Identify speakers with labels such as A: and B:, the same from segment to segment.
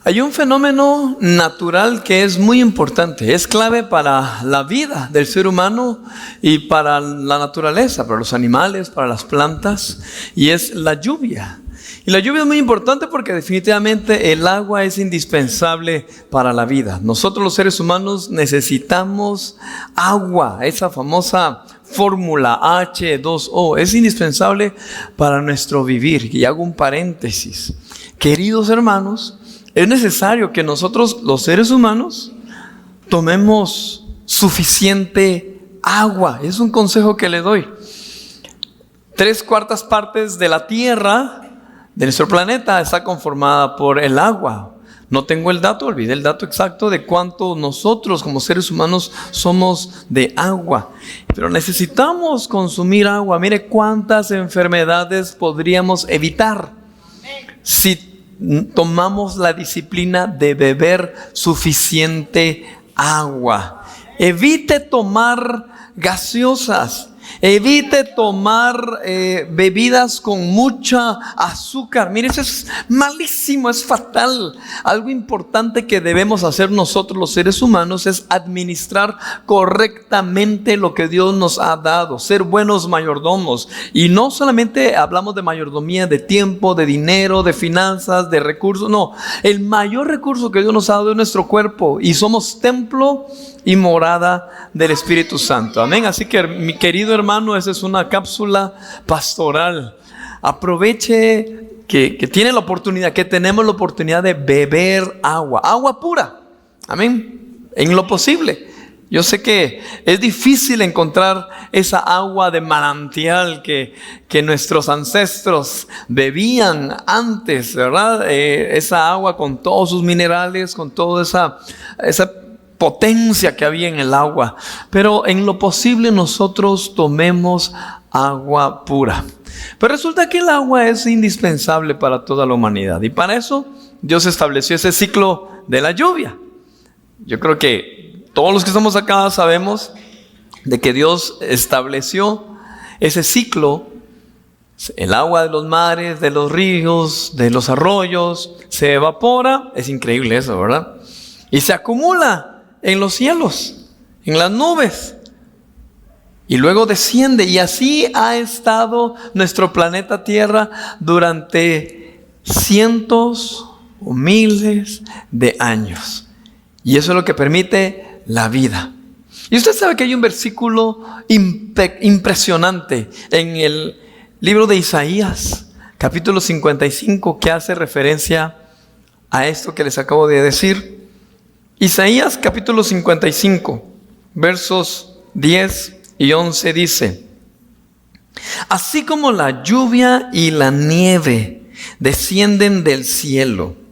A: Hay un fenómeno natural que es muy importante, es clave para la vida del ser humano y para la naturaleza, para los animales, para las plantas, y es la lluvia. Y la lluvia es muy importante porque definitivamente el agua es indispensable para la vida. Nosotros los seres humanos necesitamos agua, esa famosa fórmula H2O, es indispensable para nuestro vivir. Y hago un paréntesis. Queridos hermanos, es necesario que nosotros los seres humanos tomemos suficiente agua. Es un consejo que le doy. 3/4 partes de la tierra, de nuestro planeta, está conformada por el agua. No tengo el dato, olvidé el dato exacto de cuánto nosotros como seres humanos somos de agua. Pero necesitamos consumir agua. Mire cuántas enfermedades podríamos evitar si tomamos la disciplina de beber suficiente agua. Evite tomar gaseosas. Evite tomar bebidas con mucha azúcar. Mire, eso es malísimo, es fatal. Algo importante que debemos hacer nosotros los seres humanos es administrar correctamente lo que Dios nos ha dado. Ser buenos mayordomos. Y no solamente hablamos de mayordomía de tiempo, de dinero, de finanzas, de recursos. No, el mayor recurso que Dios nos ha dado es nuestro cuerpo. Y somos templo y morada del Espíritu Santo. Amén. Así que mi querido hermano, esa es una cápsula pastoral. Aproveche que tiene la oportunidad, que tenemos la oportunidad de beber agua pura. Amén. En lo posible. Yo sé que es difícil encontrar esa agua de manantial que nuestros ancestros bebían antes, ¿verdad? Esa agua con todos sus minerales, con toda esa potencia que había en el agua. Pero en lo posible nosotros tomemos agua pura. Pero resulta que el agua es indispensable para toda la humanidad. Y para eso Dios estableció ese ciclo de la lluvia. Yo creo que todos los que estamos acá sabemos de que Dios estableció ese ciclo. El agua de los mares, de los ríos, de los arroyos, se evapora. Es increíble eso, ¿verdad? Y se acumula en los cielos, en las nubes, y luego desciende. Y así ha estado nuestro planeta Tierra durante cientos o miles de años. Y eso es lo que permite la vida. Y usted sabe que hay un versículo impresionante en el libro de Isaías, capítulo 55, que hace referencia a esto que les acabo de decir. Isaías capítulo 55, versos 10 y 11 dice: así como la lluvia y la nieve descienden del cielo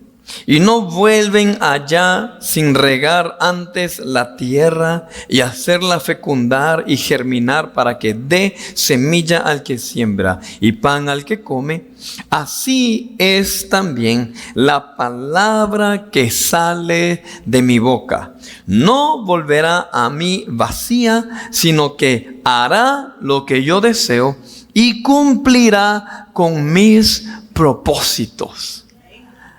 A: y no vuelven allá sin regar antes la tierra y hacerla fecundar y germinar para que dé semilla al que siembra y pan al que come, así es también la palabra que sale de mi boca. No volverá a mí vacía, sino que hará lo que yo deseo y cumplirá con mis propósitos.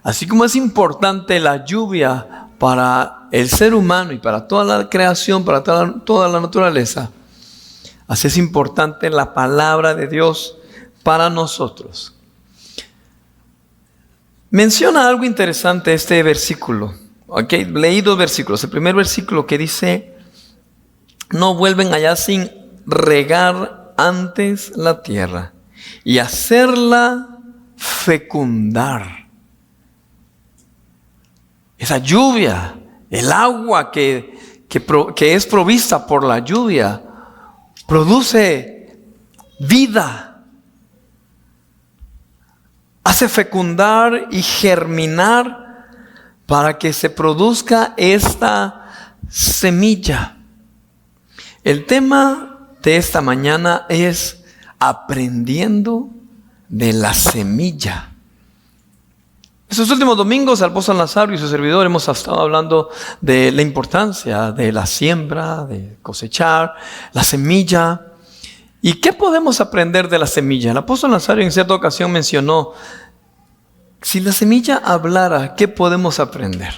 A: Así como es importante la lluvia para el ser humano y para toda la creación, para toda la naturaleza, así es importante la palabra de Dios para nosotros. Menciona algo interesante este versículo. Okay, leí 2 versículos. El primer versículo que dice: no vuelven allá sin regar antes la tierra y hacerla fecundar. Esa lluvia, el agua que es provista por la lluvia, produce vida, hace fecundar y germinar para que se produzca esta semilla. El tema de esta mañana es aprendiendo de la semilla. Estos últimos domingos, el apóstol Nazario y su servidor hemos estado hablando de la importancia de la siembra, de cosechar, la semilla. ¿Y qué podemos aprender de la semilla? El apóstol Nazario en cierta ocasión mencionó Si la semilla hablara, ¿qué podemos aprender?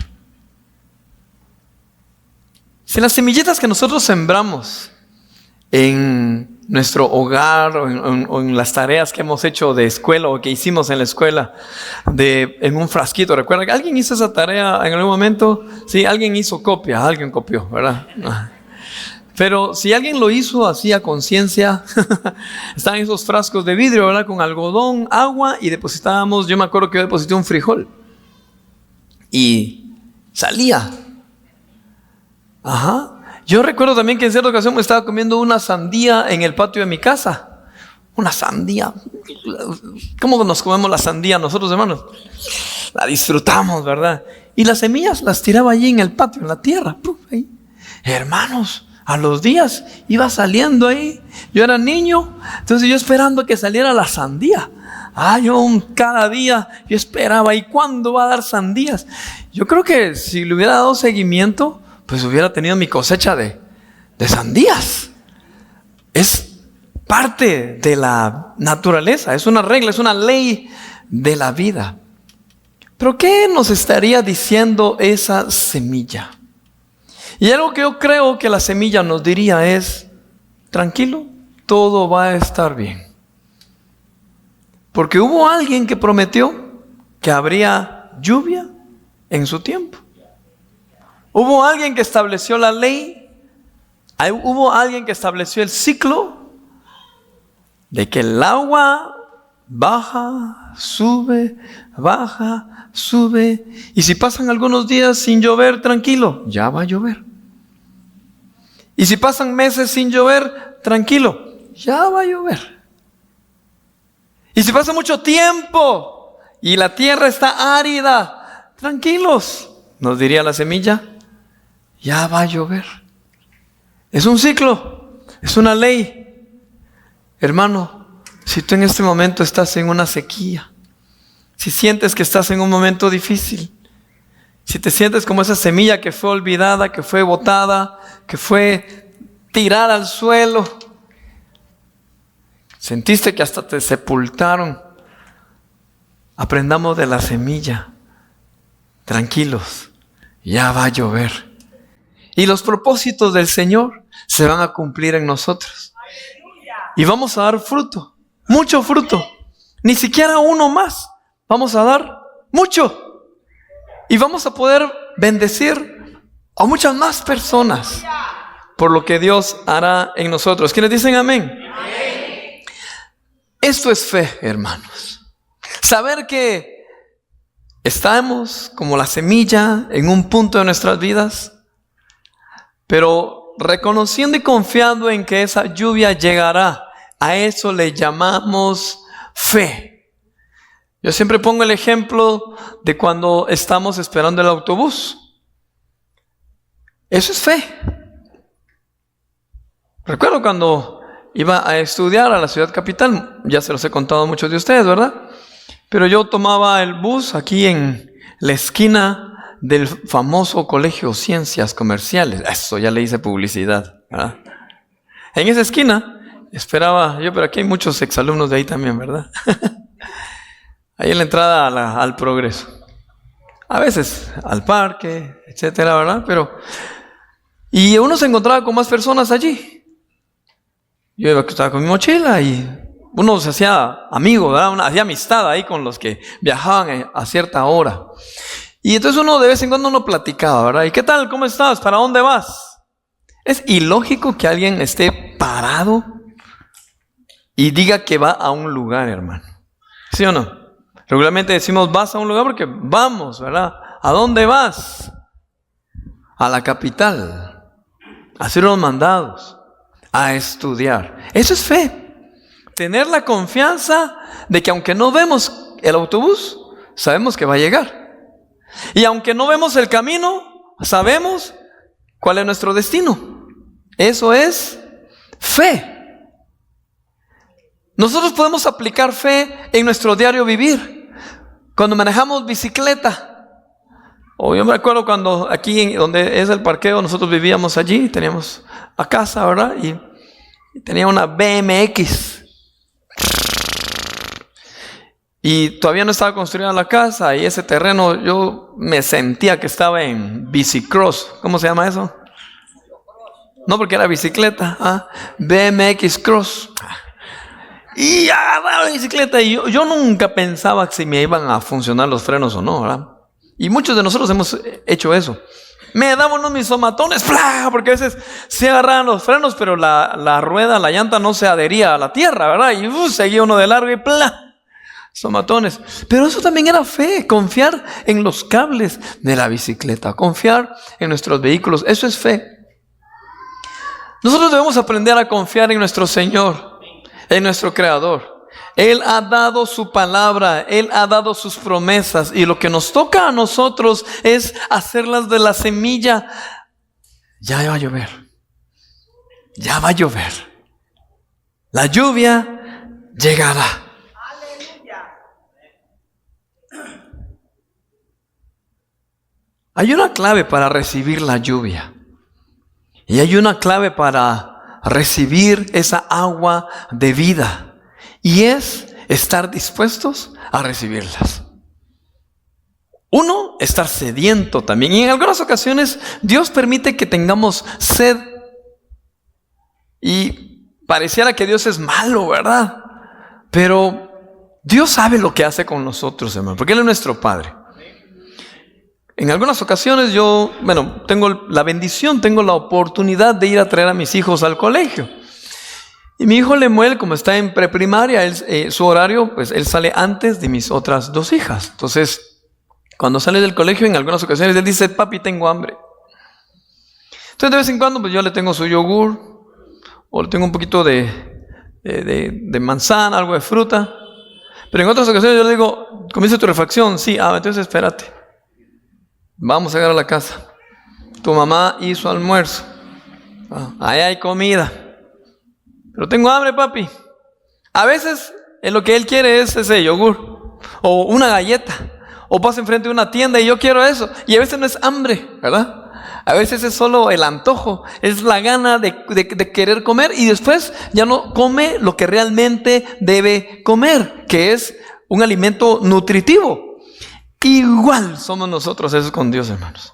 A: Si las semillitas que nosotros sembramos en nuestro hogar o en las tareas que hemos hecho de escuela o que hicimos en la escuela, en un frasquito, ¿recuerda que alguien hizo esa tarea en algún momento? Sí, alguien hizo copia, alguien copió, ¿verdad? Pero si alguien lo hizo así a conciencia, estaban esos frascos de vidrio, ¿verdad? Con algodón, agua, y depositábamos, yo me acuerdo que yo deposité un frijol. Y salía. Ajá. Yo recuerdo también que en cierta ocasión me estaba comiendo una sandía en el patio de mi casa. Una sandía. ¿Cómo nos comemos la sandía nosotros, hermanos? La disfrutamos, ¿verdad? Y las semillas las tiraba allí en el patio, en la tierra. ¡Puf! Ahí. Hermanos, a los días iba saliendo ahí. Yo era niño, entonces yo esperando que saliera la sandía. Cada día yo esperaba, ¿y cuándo va a dar sandías? Yo creo que si le hubiera dado seguimiento, pues hubiera tenido mi cosecha de sandías. Es parte de la naturaleza, es una regla, es una ley de la vida. Pero ¿qué nos estaría diciendo esa semilla? Y algo que yo creo que la semilla nos diría es: tranquilo, todo va a estar bien. Porque hubo alguien que prometió que habría lluvia en su tiempo. Hubo alguien que estableció la ley. Hubo alguien que estableció el ciclo de que el agua baja, sube, baja, sube. Y si pasan algunos días sin llover, tranquilo, ya va a llover. Y si pasan meses sin llover, tranquilo, ya va a llover. Y si pasa mucho tiempo y la tierra está árida, tranquilos, nos diría la semilla, ya va a llover. Es un ciclo, es una ley. Hermano, si tú en este momento estás en una sequía, si sientes que estás en un momento difícil, si te sientes como esa semilla que fue olvidada, que fue botada, que fue tirada al suelo, sentiste que hasta te sepultaron, aprendamos de la semilla. Tranquilos, ya va a llover. Y los propósitos del Señor se van a cumplir en nosotros. Y vamos a dar fruto, mucho fruto. Ni siquiera uno más. Vamos a dar mucho. Y vamos a poder bendecir a muchas más personas por lo que Dios hará en nosotros. ¿Quiénes dicen amén? Amén. Esto es fe, hermanos. Saber que estamos como la semilla en un punto de nuestras vidas, pero reconociendo y confiando en que esa lluvia llegará. A eso le llamamos fe. Yo siempre pongo el ejemplo de cuando estamos esperando el autobús. Eso es fe. Recuerdo cuando iba a estudiar a la ciudad capital, ya se los he contado a muchos de ustedes, ¿verdad? Pero yo tomaba el bus aquí en la esquina del famoso Colegio Ciencias Comerciales. Eso, ya le hice publicidad, ¿verdad? En esa esquina esperaba yo, pero aquí hay muchos exalumnos de ahí también, ¿verdad? Ahí en la entrada al Progreso. A veces al parque, etcétera, ¿verdad? Y uno se encontraba con más personas allí. Yo estaba con mi mochila y uno se hacía amigo, ¿verdad? Hacía amistad ahí con los que viajaban a cierta hora. Y entonces uno de vez en cuando uno platicaba, ¿verdad? ¿Y qué tal? ¿Cómo estás? ¿Para dónde vas? Es ilógico que alguien esté parado y diga que va a un lugar, hermano. ¿Sí o no? Regularmente decimos vas a un lugar porque vamos, ¿verdad? ¿A dónde vas? A la capital, a hacer los mandados, a estudiar. Eso es fe. Tener la confianza de que aunque no vemos el autobús, sabemos que va a llegar. Y aunque no vemos el camino, sabemos cuál es nuestro destino. Eso es fe. Nosotros podemos aplicar fe en nuestro diario vivir. Cuando manejamos bicicleta. O yo me acuerdo cuando aquí donde es el parqueo, nosotros vivíamos allí, teníamos a casa, ¿verdad? Y tenía una BMX. Y todavía no estaba construida la casa y ese terreno yo me sentía que estaba en bicicross. ¿Cómo se llama eso? No, porque era bicicleta. BMX Cross. Y agarraba la bicicleta y yo nunca pensaba que si me iban a funcionar los frenos o no, ¿verdad? Y muchos de nosotros hemos hecho eso. Me daban unos mis somatones, ¡plá! Porque a veces se agarraban los frenos, pero la rueda, la llanta no se adhería a la tierra, ¿verdad? Y seguía uno de largo y ¡plá! Somatones. Pero eso también era fe, confiar en los cables de la bicicleta, confiar en nuestros vehículos, eso es fe. Nosotros debemos aprender a confiar en nuestro Señor, en nuestro Creador. Él ha dado su palabra, Él ha dado sus promesas y lo que nos toca a nosotros es hacerlas de la semilla. Ya va a llover, ya va a llover, la lluvia llegará. Hay una clave para recibir la lluvia y hay una clave para recibir esa agua de vida. Y es estar dispuestos a recibirlas. Uno, estar sediento también. Y en algunas ocasiones Dios permite que tengamos sed. Y pareciera que Dios es malo, ¿verdad? Pero Dios sabe lo que hace con nosotros, hermano, porque Él es nuestro Padre. En algunas ocasiones tengo la bendición, tengo la oportunidad de ir a traer a mis hijos al colegio. Y mi hijo Lemuel, como está en preprimaria, su horario, pues él sale antes de mis otras dos hijas. Entonces, cuando sale del colegio, en algunas ocasiones, él dice, papi, tengo hambre. Entonces, de vez en cuando, pues yo le tengo su yogur, o le tengo un poquito de manzana, algo de fruta. Pero en otras ocasiones yo le digo, comienza tu refacción. Sí, entonces espérate. Vamos a llegar a la casa. Tu mamá hizo almuerzo. Ahí hay comida. Pero tengo hambre, papi. A veces lo que él quiere es ese yogur o una galleta, o pasa enfrente de una tienda y yo quiero eso. Y a veces no es hambre, ¿verdad? A veces es solo el antojo, es la gana de querer comer y después ya no come lo que realmente debe comer, que es un alimento nutritivo. Igual somos nosotros esos con Dios, hermanos.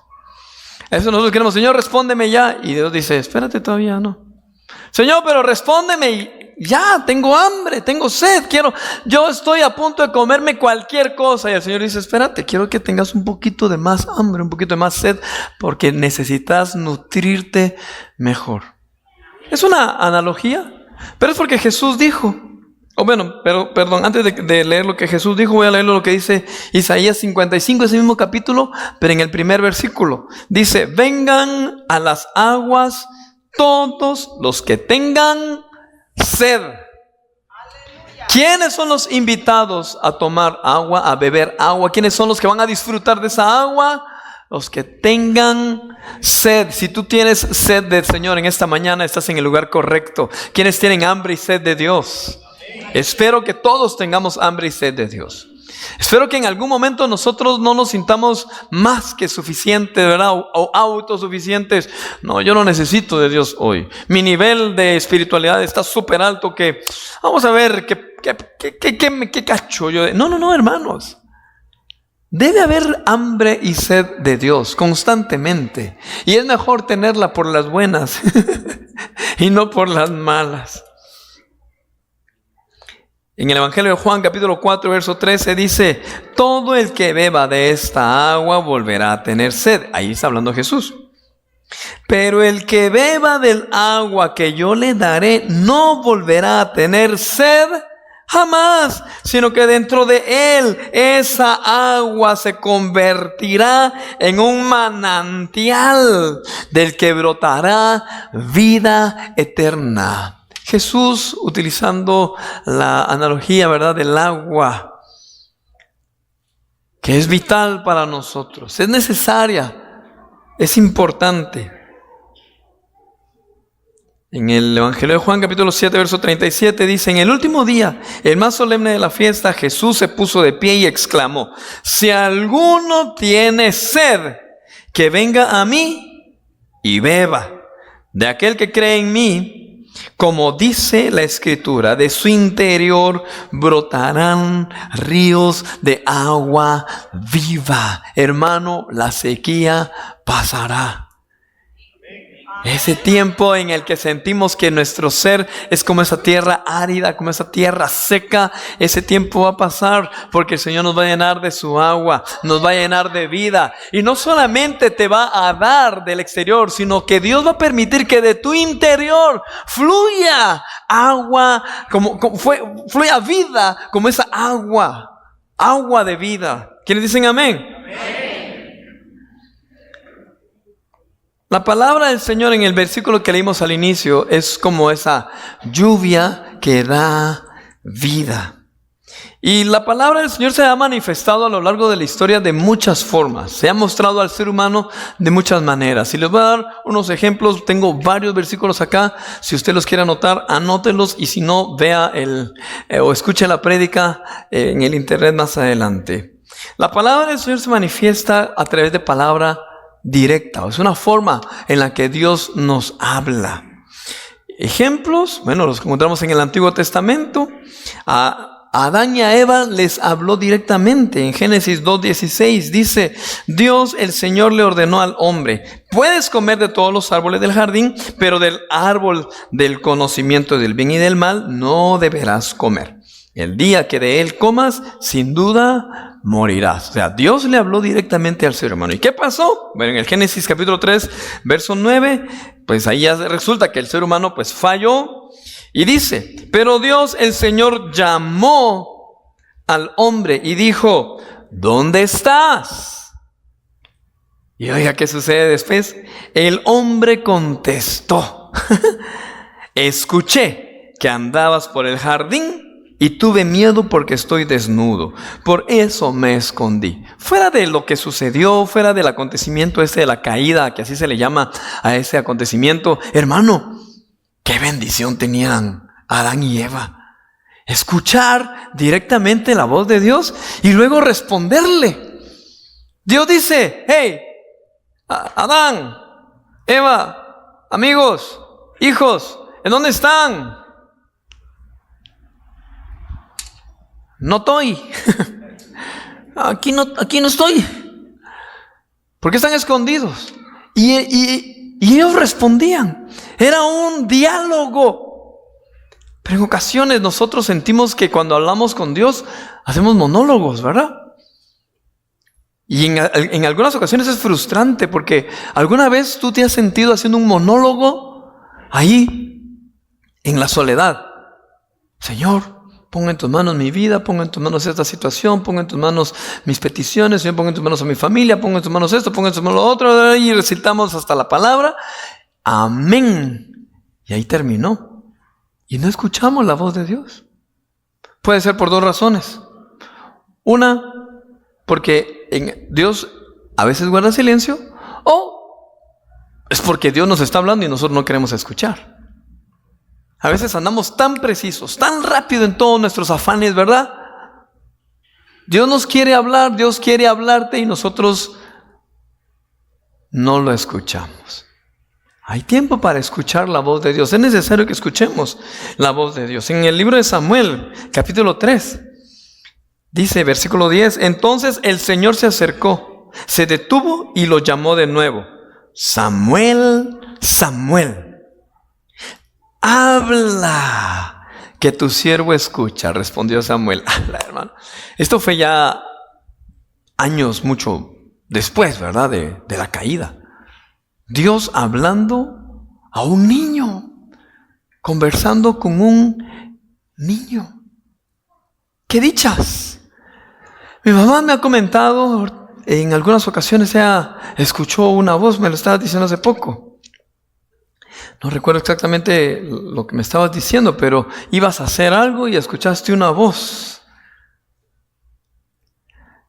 A: Eso nosotros queremos, Señor, respóndeme ya. Y Dios dice, espérate, todavía no. Señor, pero respóndeme, ya, tengo hambre, tengo sed, yo estoy a punto de comerme cualquier cosa. Y el Señor dice, espérate, quiero que tengas un poquito de más hambre, un poquito de más sed, porque necesitas nutrirte mejor. Es una analogía, pero es porque Jesús dijo, antes de leer lo que Jesús dijo, voy a leer lo que dice Isaías 55, ese mismo capítulo, pero en el primer versículo. Dice, vengan a las aguas todos los que tengan sed. ¿Quiénes son los invitados a tomar agua, a beber agua? ¿Quiénes son los que van a disfrutar de esa agua? Los que tengan sed. Si tú tienes sed del Señor en esta mañana, estás en el lugar correcto. ¿Quiénes tienen hambre y sed de Dios? Espero que todos tengamos hambre y sed de Dios. Espero que en algún momento nosotros no nos sintamos más que suficientes, ¿verdad? O autosuficientes. No, yo no necesito de Dios hoy. Mi nivel de espiritualidad está súper alto que vamos a ver qué cacho yo. No, hermanos. Debe haber hambre y sed de Dios constantemente. Y es mejor tenerla por las buenas y no por las malas. En el Evangelio de Juan, capítulo 4, verso 13, dice, todo el que beba de esta agua volverá a tener sed. Ahí está hablando Jesús. Pero el que beba del agua que yo le daré, no volverá a tener sed jamás, sino que dentro de él esa agua se convertirá en un manantial del que brotará vida eterna. Jesús, utilizando la analogía, ¿verdad?, del agua, que es vital para nosotros, es necesaria, es importante. En el Evangelio de Juan, capítulo 7, verso 37, dice, en el último día, el más solemne de la fiesta, Jesús se puso de pie y exclamó, si alguno tiene sed, que venga a mí y beba. De aquel que cree en mí, Como dice la Escritura, de su interior brotarán ríos de agua viva. Hermano, la sequía pasará. Ese tiempo en el que sentimos que nuestro ser es como esa tierra árida, como esa tierra seca, ese tiempo va a pasar porque el Señor nos va a llenar de su agua, nos va a llenar de vida. Y no solamente te va a dar del exterior, sino que Dios va a permitir que de tu interior fluya agua, fluya vida como esa agua de vida. ¿Quiénes dicen amén? Amén. La palabra del Señor en el versículo que leímos al inicio es como esa lluvia que da vida. Y la palabra del Señor se ha manifestado a lo largo de la historia de muchas formas. Se ha mostrado al ser humano de muchas maneras. Y les voy a dar unos ejemplos. Tengo varios versículos acá. Si usted los quiere anotar, anótelos. Y si no, vea o escuche la prédica en el internet más adelante. La palabra del Señor se manifiesta a través de palabra directa. Es una forma en la que Dios nos habla. Ejemplos, bueno, los encontramos en el Antiguo Testamento. A Adán y a Eva les habló directamente. En Génesis 2:16 dice: Dios el Señor le ordenó al hombre: puedes comer de todos los árboles del jardín, pero del árbol del conocimiento del bien y del mal no deberás comer. El día que de él comas, sin duda morirás. O sea, Dios le habló directamente al ser humano. ¿Y qué pasó? Bueno, en el Génesis capítulo 3, verso 9, pues ahí ya resulta que el ser humano pues falló. Y dice: pero Dios el Señor llamó al hombre y dijo: ¿dónde estás? Y oiga, ¿qué sucede después? El hombre contestó: escuché que andabas por el jardín y tuve miedo porque estoy desnudo. Por eso me escondí. Fuera de lo que sucedió, fuera del acontecimiento de la caída, que así se le llama a ese acontecimiento, hermano, qué bendición tenían Adán y Eva. Escuchar directamente la voz de Dios y luego responderle. Dios dice: hey, Adán, Eva, amigos, hijos, ¿en dónde están? No estoy. Aquí no estoy. ¿Por qué están escondidos? Y ellos respondían. Era un diálogo. Pero en ocasiones nosotros sentimos que cuando hablamos con Dios hacemos monólogos, ¿verdad? Y en algunas ocasiones es frustrante porque alguna vez tú te has sentido haciendo un monólogo ahí en la soledad. Señor, ponga en tus manos mi vida, ponga en tus manos esta situación, ponga en tus manos mis peticiones, Señor, ponga en tus manos a mi familia, ponga en tus manos esto, ponga en tus manos lo otro, y recitamos hasta la palabra amén. Y ahí terminó. Y no escuchamos la voz de Dios. Puede ser por dos razones. Una, porque Dios a veces guarda silencio, o es porque Dios nos está hablando y nosotros no queremos escuchar. A veces andamos tan precisos, tan rápido en todos nuestros afanes, ¿verdad? Dios nos quiere hablar, Dios quiere hablarte y nosotros no lo escuchamos. Hay tiempo para escuchar la voz de Dios. Es necesario que escuchemos la voz de Dios. En el libro de Samuel, capítulo 3, dice, versículo 10, entonces el Señor se acercó, se detuvo y lo llamó de nuevo. Samuel, Samuel. Habla, que tu siervo escucha, respondió Samuel. Habla, hermano. Esto fue ya años mucho después, ¿verdad? De la caída. Dios hablando a un niño, conversando con un niño. ¡Qué dichas! Mi mamá me ha comentado, en algunas ocasiones ella escuchó una voz, me lo estaba diciendo hace poco. No recuerdo exactamente lo que me estabas diciendo, pero ibas a hacer algo y escuchaste una voz.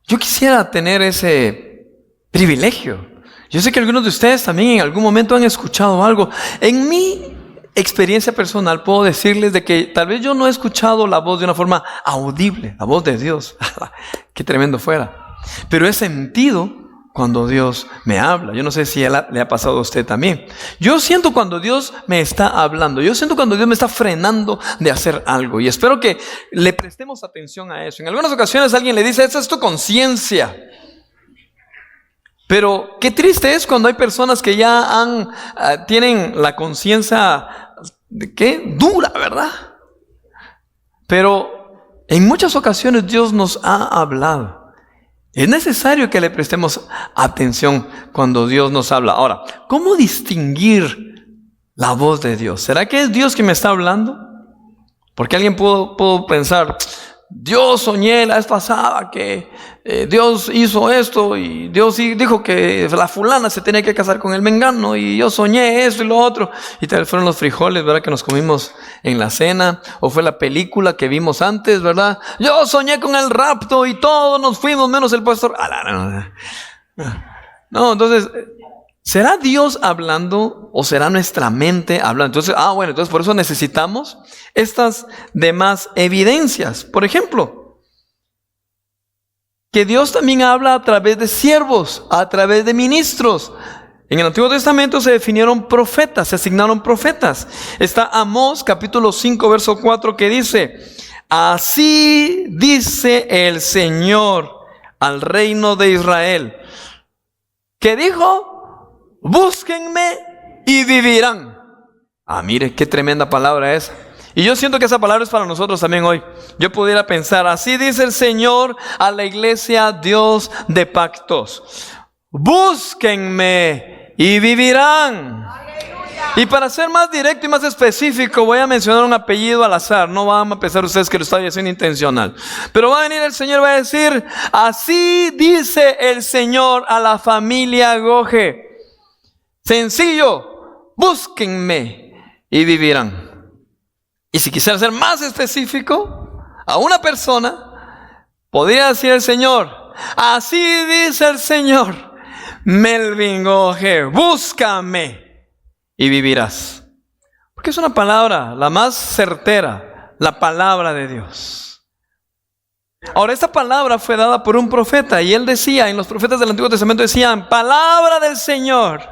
A: Yo quisiera tener ese privilegio. Yo sé que algunos de ustedes también en algún momento han escuchado algo. En mi experiencia personal puedo decirles de que tal vez yo no he escuchado la voz de una forma audible, la voz de Dios. Qué tremendo fuera. Pero he sentido cuando Dios me habla. Yo no sé si le ha pasado a usted también. Yo siento cuando Dios me está hablando. Yo siento cuando Dios me está frenando de hacer algo. Y espero que le prestemos atención a eso. En algunas ocasiones alguien le dice, esa es tu conciencia. Pero qué triste es cuando hay personas que ya tienen la conciencia dura, ¿verdad? Pero en muchas ocasiones Dios nos ha hablado. Es necesario que le prestemos atención cuando Dios nos habla. Ahora, ¿cómo distinguir la voz de Dios? ¿Será que es Dios que me está hablando? Porque alguien pudo pensar, Dios soñé la vez pasada que Dios hizo esto y Dios dijo que la fulana se tenía que casar con el mengano y yo soñé esto y lo otro. Y tal vez fueron los frijoles, ¿verdad? Que nos comimos en la cena, o fue la película que vimos antes, ¿verdad? Yo soñé con el rapto y todos nos fuimos menos el pastor. No, entonces, ¿será Dios hablando o será nuestra mente hablando? Entonces, entonces por eso necesitamos estas demás evidencias. Por ejemplo, que Dios también habla a través de siervos, a través de ministros. En el Antiguo Testamento se definieron profetas, se asignaron profetas. Está Amós capítulo 5 verso 4 que dice, así dice el Señor al reino de Israel, que dijo, búsquenme y vivirán. Mire, qué tremenda palabra esa. Y yo siento que esa palabra es para nosotros también hoy. Yo pudiera pensar, así dice el Señor a la iglesia Dios de pactos, búsquenme y vivirán. Y para ser más directo y más específico, voy a mencionar un apellido al azar. No van a pensar ustedes que lo estoy haciendo intencional. Pero va a venir el Señor y va a decir, así dice el Señor a la familia Goje. Sencillo, búsquenme y vivirán. Y si quisiera ser más específico, a una persona, podría decir el Señor, así dice el Señor, Melvin Goje, búscame y vivirás. Porque es una palabra, la más certera, la palabra de Dios. Ahora, esta palabra fue dada por un profeta y él decía, en los profetas del Antiguo Testamento decían, palabra del Señor,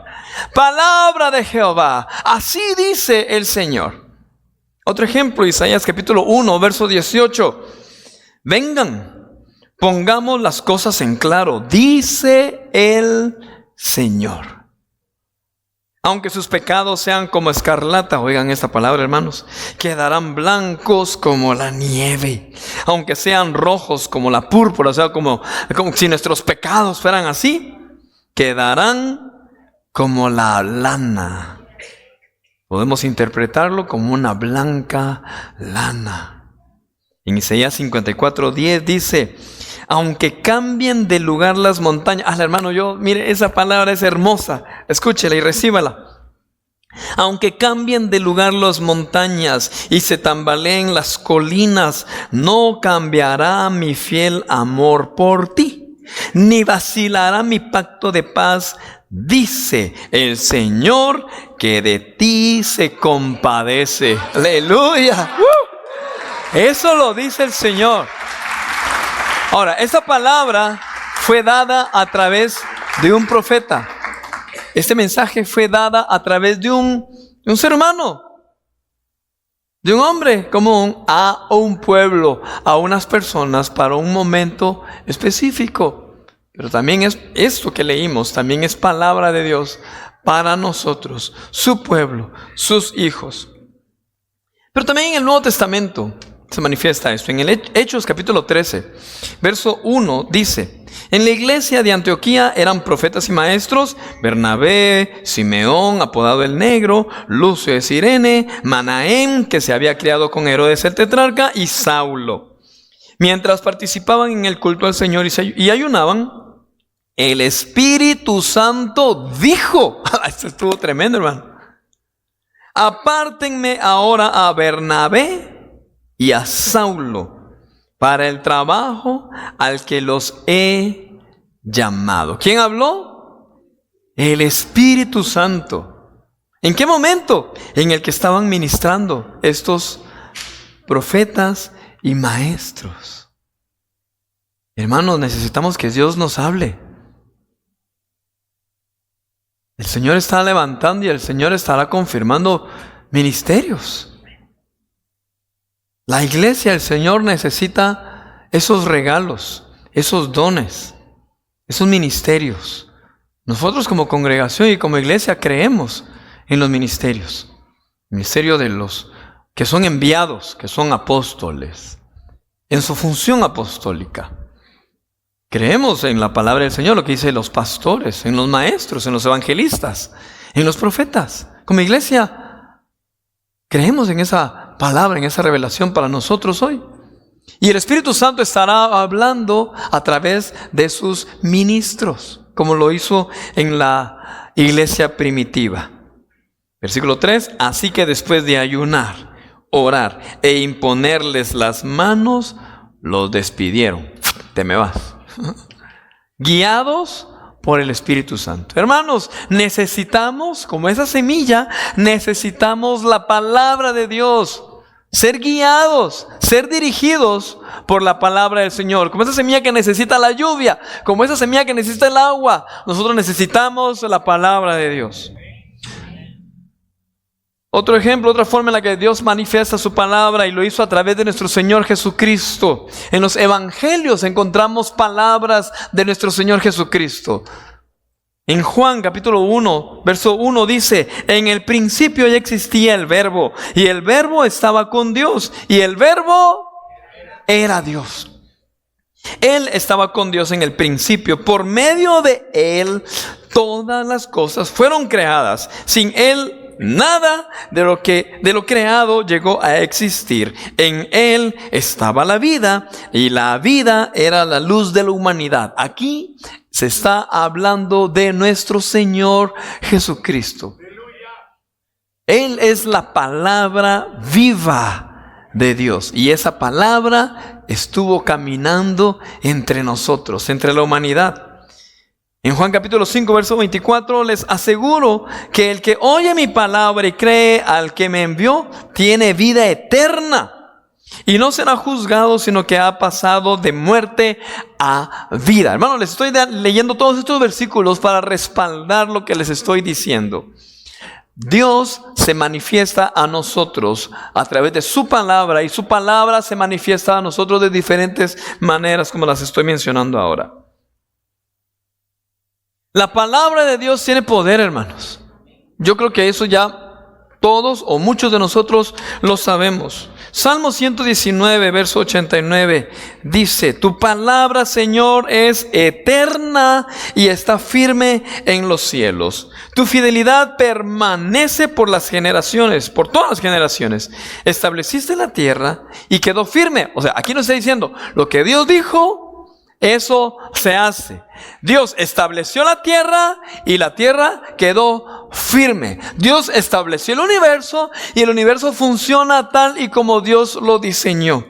A: palabra de Jehová, así dice el Señor. Otro ejemplo, Isaías capítulo 1, verso 18. Vengan, pongamos las cosas en claro, dice el Señor. Aunque sus pecados sean como escarlata, oigan esta palabra, hermanos, quedarán blancos como la nieve. Aunque sean rojos como la púrpura, o sea, como si nuestros pecados fueran así, quedarán como la lana. Podemos interpretarlo como una blanca lana. En Isaías 54:10 dice, aunque cambien de lugar las montañas. Hermano, mire, esa palabra es hermosa. Escúchela y recíbala. Aunque cambien de lugar las montañas y se tambaleen las colinas, no cambiará mi fiel amor por ti, ni vacilará mi pacto de paz, dice el Señor, que de ti se compadece. Aleluya. Eso lo dice el Señor. Ahora, esta palabra fue dada a través de un profeta. Este mensaje fue dada a través de un ser humano, de un hombre común a un pueblo, a unas personas para un momento específico. Pero también es esto que leímos, también es palabra de Dios para nosotros, su pueblo, sus hijos. Pero también en el Nuevo Testamento se manifiesta esto. En el Hechos capítulo 13, verso 1 dice, en la iglesia de Antioquía eran profetas y maestros, Bernabé, Simeón, apodado el Negro, Lucio de Cirene, Manaén, que se había criado con Herodes el tetrarca, y Saulo. Mientras participaban en el culto al Señor y ayunaban, el Espíritu Santo dijo, esto estuvo tremendo, hermano, apártenme ahora a Bernabé y a Saulo para el trabajo al que los he llamado. ¿Quién habló? El Espíritu Santo. ¿En qué momento? En el que estaban ministrando estos profetas y maestros. Hermanos, necesitamos que Dios nos hable. El Señor está levantando y el Señor estará confirmando ministerios. La iglesia, el Señor necesita esos regalos, esos dones, esos ministerios. Nosotros como congregación y como iglesia creemos en los ministerios. Ministerio de los que son enviados, que son apóstoles, en su función apostólica. Creemos en la palabra del Señor, lo que dicen los pastores, en los maestros, en los evangelistas, en los profetas. Como iglesia, creemos en esa palabra, en esa revelación para nosotros hoy. Y el Espíritu Santo estará hablando a través de sus ministros, como lo hizo en la iglesia primitiva. Versículo 3, así que después de ayunar, orar e imponerles las manos, los despidieron. Te me vas. Guiados por el Espíritu Santo. Hermanos, necesitamos, como esa semilla, necesitamos la palabra de Dios. Ser guiados, ser dirigidos por la palabra del Señor. Como esa semilla que necesita la lluvia, como esa semilla que necesita el agua, nosotros necesitamos la palabra de Dios. Otro ejemplo, otra forma en la que Dios manifiesta su palabra, y lo hizo a través de nuestro Señor Jesucristo. En los evangelios encontramos palabras de nuestro Señor Jesucristo. En Juan capítulo 1, verso 1 dice: en el principio ya existía el Verbo, y el Verbo estaba con Dios, y el Verbo era Dios. Él estaba con Dios en el principio. Por medio de Él todas las cosas fueron creadas. Sin Él nada de lo creado llegó a existir. En Él estaba la vida, y la vida era la luz de la humanidad. Aquí se está hablando de nuestro Señor Jesucristo. Él es la palabra viva de Dios, y esa palabra estuvo caminando entre nosotros, entre la humanidad. En Juan capítulo 5, verso 24, les aseguro que el que oye mi palabra y cree al que me envió, tiene vida eterna. Y no será juzgado, sino que ha pasado de muerte a vida. Hermanos, les estoy leyendo todos estos versículos para respaldar lo que les estoy diciendo. Dios se manifiesta a nosotros a través de su palabra, y su palabra se manifiesta a nosotros de diferentes maneras, como las estoy mencionando ahora. La palabra de Dios tiene poder, hermanos. Yo creo que eso ya todos o muchos de nosotros lo sabemos. Salmo 119, verso 89 dice: tu palabra, Señor, es eterna y está firme en los cielos. Tu fidelidad permanece por las generaciones, por todas las generaciones. Estableciste la tierra y quedó firme. O sea, aquí no está diciendo lo que Dios dijo, eso se hace. Dios estableció la tierra y la tierra quedó firme. Dios estableció el universo y el universo funciona tal y como Dios lo diseñó.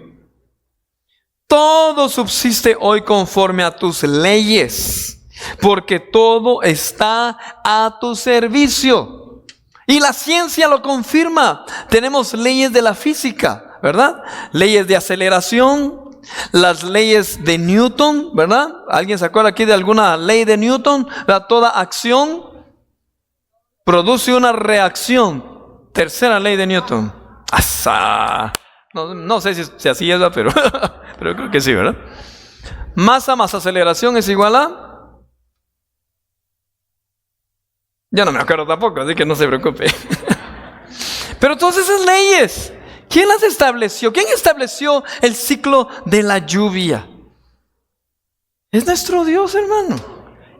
A: Todo subsiste hoy conforme a tus leyes, porque todo está a tu servicio. Y la ciencia lo confirma. Tenemos leyes de la física, ¿verdad? Leyes de aceleración, las leyes de Newton, ¿verdad? ¿Alguien se acuerda aquí de alguna ley de Newton? ¿Verdad? Toda acción produce una reacción. Tercera ley de Newton. ¡Asa! No sé si así es, pero creo que sí, ¿verdad? Masa más aceleración es igual a... Ya no me acuerdo tampoco, así que no se preocupe. Pero todas esas leyes, ¿quién las estableció? ¿Quién estableció el ciclo de la lluvia? Es nuestro Dios, hermano.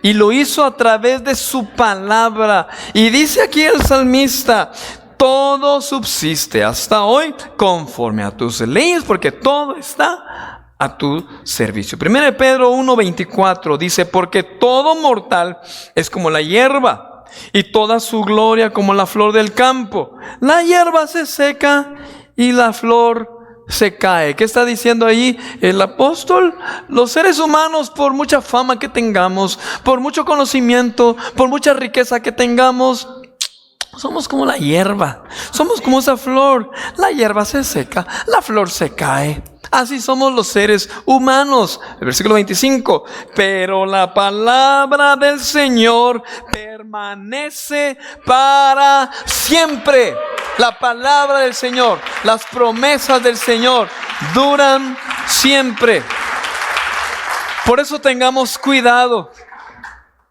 A: Y lo hizo a través de su palabra. Y dice aquí el salmista: todo subsiste hasta hoy conforme a tus leyes, porque todo está a tu servicio. 1 Pedro 1:24 dice: porque todo mortal es como la hierba, y toda su gloria como la flor del campo. La hierba se seca y la flor se cae. ¿Qué está diciendo allí el apóstol? Los seres humanos, por mucha fama que tengamos, por mucho conocimiento, por mucha riqueza que tengamos, somos como la hierba. Somos como esa flor. La hierba se seca, la flor se cae. Así somos los seres humanos. El versículo 25. Pero la palabra del Señor permanece para siempre. La palabra del Señor, las promesas del Señor duran siempre. Por eso tengamos cuidado.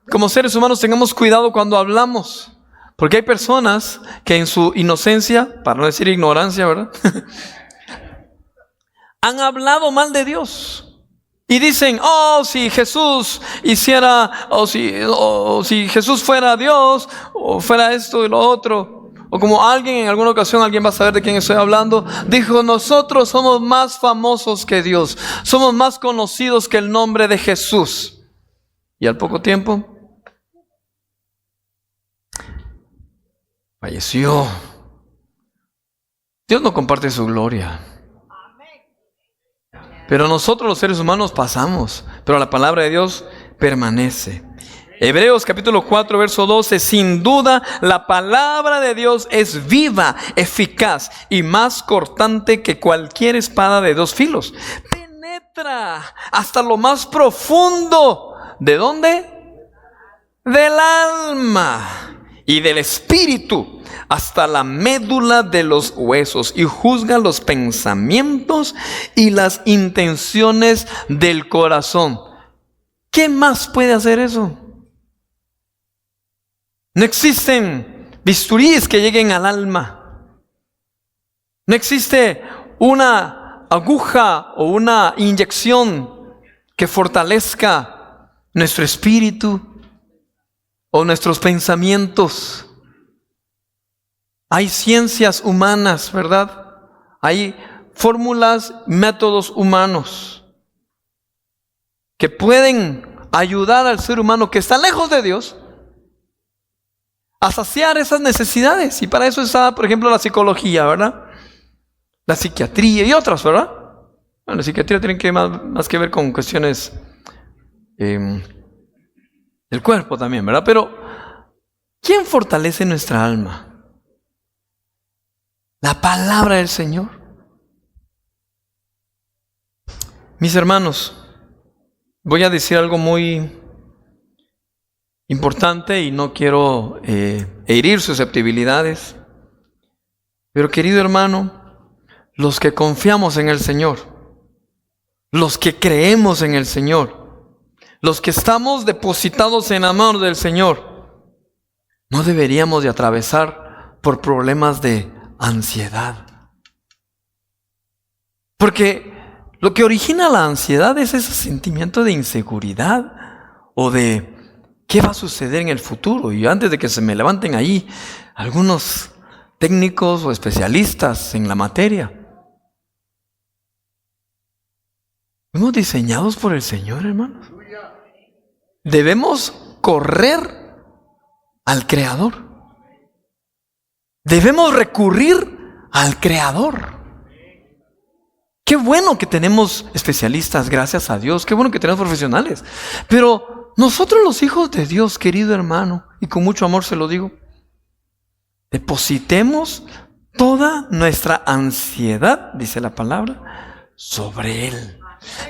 A: Como seres humanos tengamos cuidado cuando hablamos. Porque hay personas que en su inocencia, para no decir ignorancia, ¿verdad? Han hablado mal de Dios. Y dicen, oh, si Jesús hiciera, o si Jesús fuera Dios, o fuera esto y lo otro. O como alguien en alguna ocasión, alguien va a saber de quién estoy hablando, dijo, nosotros somos más famosos que Dios. Somos más conocidos que el nombre de Jesús. Y al poco tiempo falleció. Dios no comparte su gloria. Pero nosotros los seres humanos pasamos, pero la palabra de Dios permanece. Hebreos capítulo 4 verso 12. Sin duda la palabra de Dios es viva, eficaz y más cortante que cualquier espada de dos filos. Penetra hasta lo más profundo. ¿De dónde? Del alma y del espíritu, hasta la médula de los huesos, y juzga los pensamientos y las intenciones del corazón. ¿Qué más puede hacer eso? No existen bisturíes que lleguen al alma. No existe una aguja o una inyección que fortalezca nuestro espíritu o nuestros pensamientos. Hay ciencias humanas, ¿verdad? Hay fórmulas, métodos humanos que pueden ayudar al ser humano que está lejos de Dios a saciar esas necesidades. Y para eso está, por ejemplo, la psicología, ¿verdad? La psiquiatría y otras, ¿verdad? Bueno, la psiquiatría tiene que más que ver con cuestiones del cuerpo también, ¿verdad? Pero ¿quién fortalece nuestra alma? La palabra del Señor. Mis hermanos, voy a decir algo muy importante y no quiero herir susceptibilidades. Pero querido hermano, los que confiamos en el Señor, los que creemos en el Señor, los que estamos depositados en la mano del Señor, no deberíamos de atravesar por problemas de ansiedad. Porque lo que origina la ansiedad es ese sentimiento de inseguridad o de qué va a suceder en el futuro. Y antes de que se me levanten ahí algunos técnicos o especialistas en la materia, fuimos diseñados por el Señor, hermanos. Debemos correr al Creador. Debemos recurrir al Creador. Qué bueno que tenemos especialistas, gracias a Dios. Qué bueno que tenemos profesionales. Pero nosotros los hijos de Dios, querido hermano, y con mucho amor se lo digo, depositemos toda nuestra ansiedad, dice la palabra, sobre Él.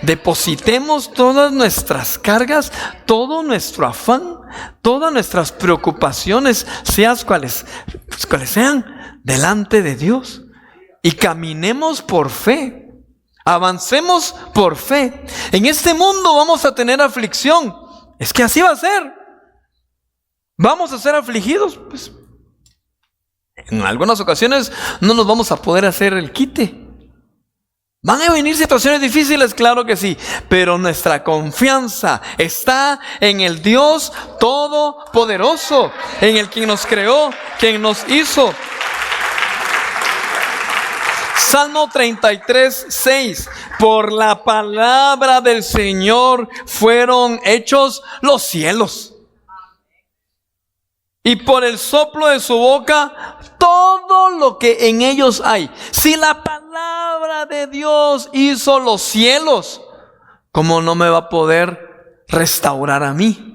A: Depositemos todas nuestras cargas, todo nuestro afán, todas nuestras preocupaciones, sean cuales sean, delante de Dios. Y caminemos por fe, avancemos por fe. En este mundo vamos a tener aflicción. Es que así va a ser. Vamos a ser afligidos, pues. En algunas ocasiones no nos vamos a poder hacer el quite. ¿Van a venir situaciones difíciles? Claro que sí. Pero nuestra confianza está en el Dios Todopoderoso, en el quien nos creó, quien nos hizo. Salmo 33, 6. Por la palabra del Señor fueron hechos los cielos, y por el soplo de su boca todo lo que en ellos hay. Si la palabra de Dios hizo los cielos, ¿cómo no me va a poder restaurar a mí?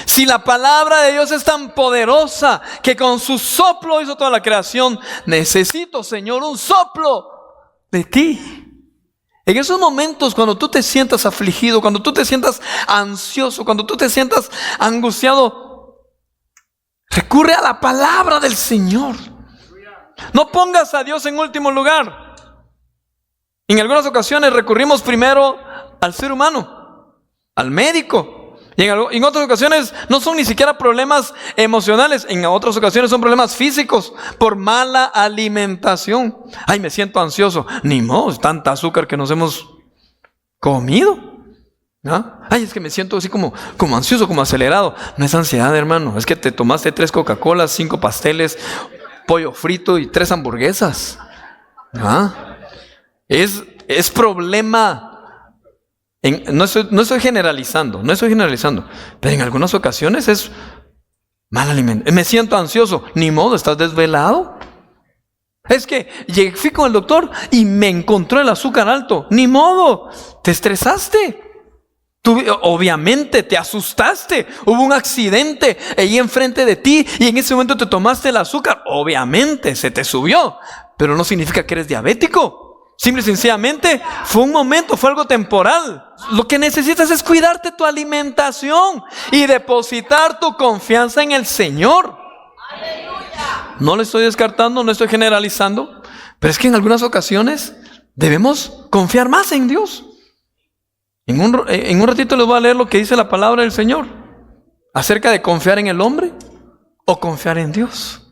A: Si la palabra de Dios es tan poderosa que con su soplo hizo toda la creación, necesito, Señor, un soplo de ti. En esos momentos, cuando tú te sientas afligido, cuando tú te sientas ansioso, cuando tú te sientas angustiado, recurre a la palabra del Señor. No pongas a Dios en último lugar. En algunas ocasiones recurrimos primero al ser humano, al médico. Y en otras ocasiones no son ni siquiera problemas emocionales. En otras ocasiones son problemas físicos por mala alimentación. Ay, me siento ansioso. Ni modo, es tanta azúcar que nos hemos comido. ¿Ah? Ay, es que me siento así como ansioso, como acelerado. No es ansiedad, hermano. Es que te tomaste 3 Coca-Colas, 5 pasteles, pollo frito y 3 hamburguesas. ¿Ah? Es problema. No estoy generalizando, pero en algunas ocasiones es mal alimento. Me siento ansioso, ni modo, estás desvelado. Es que fui con el doctor y me encontró el azúcar alto, ni modo, te estresaste. Tú, obviamente te asustaste, hubo un accidente ahí enfrente de ti y en ese momento te tomaste el azúcar, obviamente se te subió, pero no significa que eres diabético. Simple y sencillamente fue un momento, fue algo temporal. Lo que necesitas es cuidarte tu alimentación y depositar tu confianza en el Señor. ¡Aleluya! No lo estoy descartando, no estoy generalizando, pero es que en algunas ocasiones debemos confiar más en Dios. En un ratito les voy a leer lo que dice la palabra del Señor acerca de confiar en el hombre o confiar en Dios.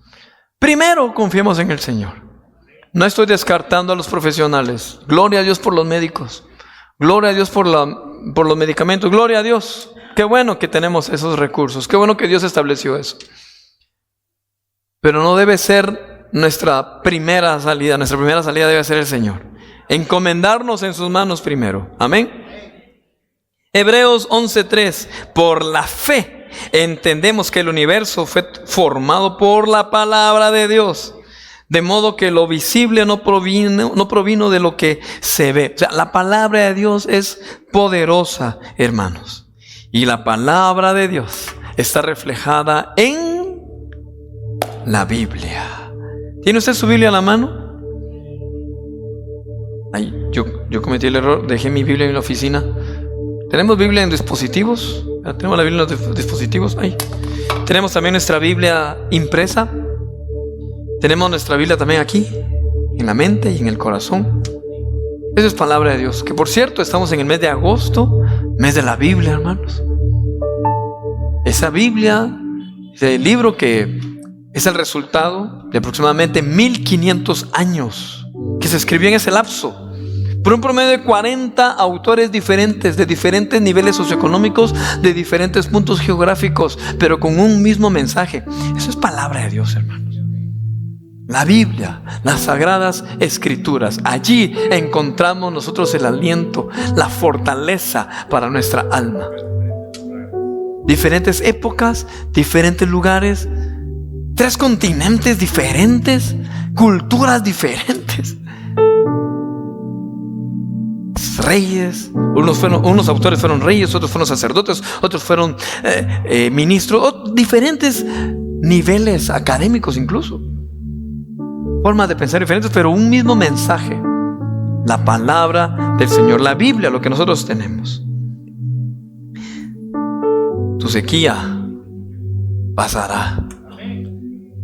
A: Primero confiemos en el Señor. No estoy descartando a los profesionales. Gloria a Dios por los médicos. Gloria a Dios por los medicamentos. Gloria a Dios. Qué bueno que tenemos esos recursos. Qué bueno que Dios estableció eso. Pero no debe ser nuestra primera salida. Nuestra primera salida debe ser el Señor. Encomendarnos en sus manos primero. Amén. Hebreos 11:3. Por la fe entendemos que el universo fue formado por la palabra de Dios. De modo que lo visible no provino de lo que se ve. O sea, la palabra de Dios es poderosa, hermanos. Y la palabra de Dios está reflejada en la Biblia. ¿Tiene usted su Biblia a la mano? Ay, yo cometí el error, dejé mi Biblia en la oficina. ¿Tenemos Biblia en dispositivos? ¿Tenemos la Biblia en los dispositivos? Ay. Tenemos también nuestra Biblia impresa. Tenemos nuestra Biblia también aquí, en la mente y en el corazón. Eso es palabra de Dios. Que por cierto, estamos en el mes de agosto, mes de la Biblia, hermanos. Esa Biblia, ese libro que es el resultado de aproximadamente 1500 años que se escribió en ese lapso. Por un promedio de 40 autores diferentes, de diferentes niveles socioeconómicos, de diferentes puntos geográficos, pero con un mismo mensaje. Eso es palabra de Dios, hermanos. La Biblia, las Sagradas Escrituras. Allí encontramos nosotros el aliento, la fortaleza para nuestra alma. Diferentes épocas, diferentes lugares, 3 continentes diferentes, culturas diferentes. Reyes, unos autores fueron reyes, otros fueron sacerdotes, otros fueron ministros, diferentes niveles académicos incluso. Formas de pensar diferentes, pero un mismo mensaje. La palabra del Señor, la Biblia, lo que nosotros tenemos. Tu sequía pasará.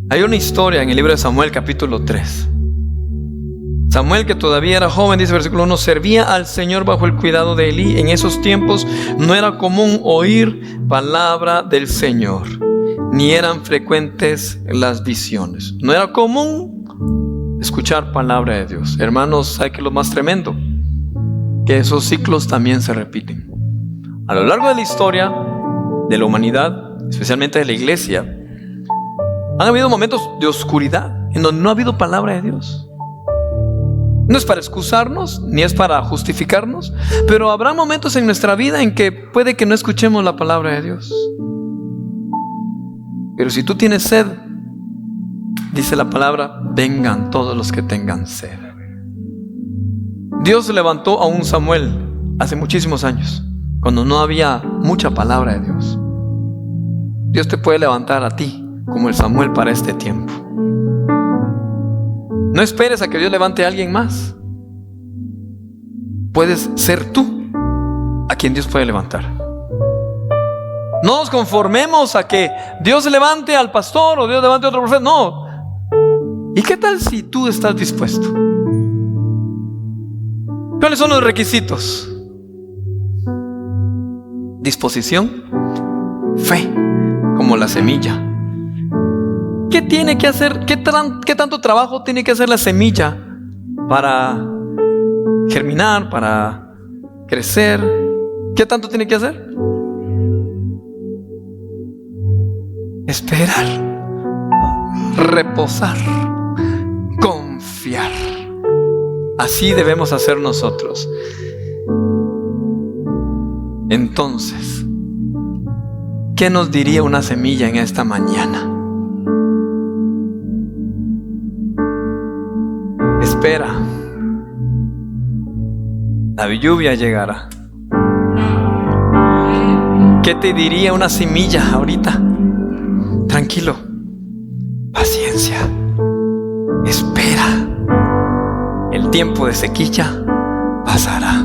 A: Hay una historia en el libro de Samuel, capítulo 3. Samuel, que todavía era joven, dice versículo 1, servía al Señor bajo el cuidado de Elí. En esos tiempos no era común oír palabra del Señor, ni eran frecuentes las visiones. No era común escuchar palabra de Dios. Hermanos, ¿sabe qué es lo más tremendo? Que esos ciclos también se repiten. A lo largo de la historia de la humanidad, especialmente de la iglesia, han habido momentos de oscuridad en donde no ha habido palabra de Dios. No es para excusarnos, ni es para justificarnos, pero habrá momentos en nuestra vida en que puede que no escuchemos la palabra de Dios. Pero si tú tienes sed, dice la palabra, vengan todos los que tengan sed. Dios levantó a un Samuel hace muchísimos años, cuando no había mucha palabra de Dios. Dios te puede levantar a ti como el Samuel para este tiempo. No esperes a que Dios levante a alguien más. puedes ser tú a quien Dios puede levantar. No nos conformemos a que Dios levante al pastor o Dios levante a otro profeta. No. ¿Y qué tal si tú estás dispuesto? ¿Cuáles son los requisitos? Disposición, fe, como la semilla. ¿Qué tiene que hacer? ¿Qué tanto trabajo tiene que hacer la semilla para germinar, para crecer? ¿Qué tanto tiene que hacer? Esperar, reposar, confiar. Así debemos hacer nosotros. Entonces, ¿qué nos diría una semilla en esta mañana? Espera, la lluvia llegará. ¿Qué te diría una semilla ahorita? Tranquilo, paciencia, espera. El tiempo de sequía pasará.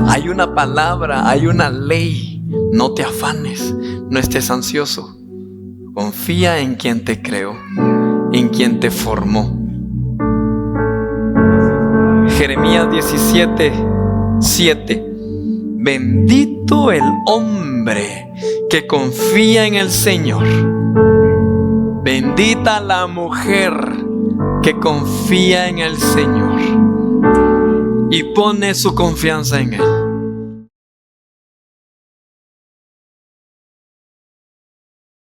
A: Hay una palabra, hay una ley. No te afanes, no estés ansioso. Confía en quien te creó, en quien te formó. Jeremías 17:7. Bendito el hombre que confía en el Señor. Bendita la mujer que confía en el Señor y pone su confianza en Él.